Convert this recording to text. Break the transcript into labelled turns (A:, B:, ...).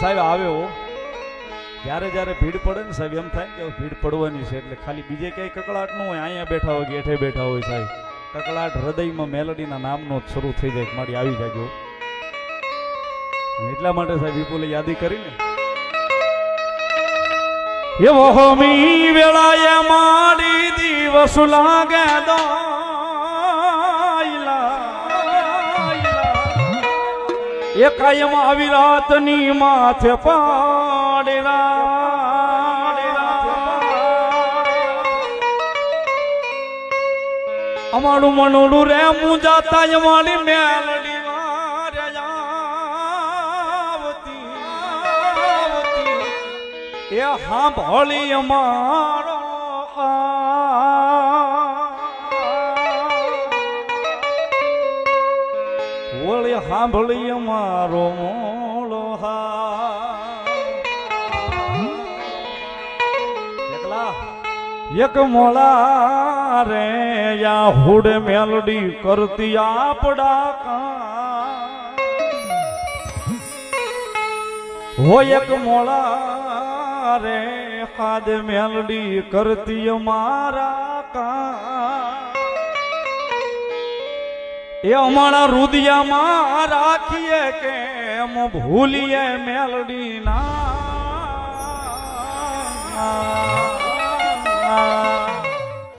A: સાહેબ આવે હો જ્યારે જ્યારે ભીડ પડે ને સાહેબ એમ થાય કે ભીડ પડવાની છે એટલે ખાલી બીજે ક્યાંય કકળાટ ન હોય, અહીંયા બેઠા હોય ગેઠે બેઠા હોય સાહેબ, કકળાટ હૃદયમાં મેલડીના નામનો જ શરૂ થઈ જાય, મારી આવી જાજો. એટલા માટે સાહેબ વિપુલે યાદી કરીને એવો હોમી વેળાએ મારી દિવસ લાગે દો એ કાયમ આવી રાતની માથે પાડેલા અમારું મનોડું રે મુંજાતા અમારી મેલડી આવતી એ સાંભળી અમારો ઓળી સાંભળી અમારો મોળો એક મોળા રે યા હુડ મેલડી કરતી આપડા હો એક મોળા રે ખાદ મેલડી કરતી મારા કા એ અમારા રુદિયામાં રાખીએ કેમ ભૂલીએ મેલડી ના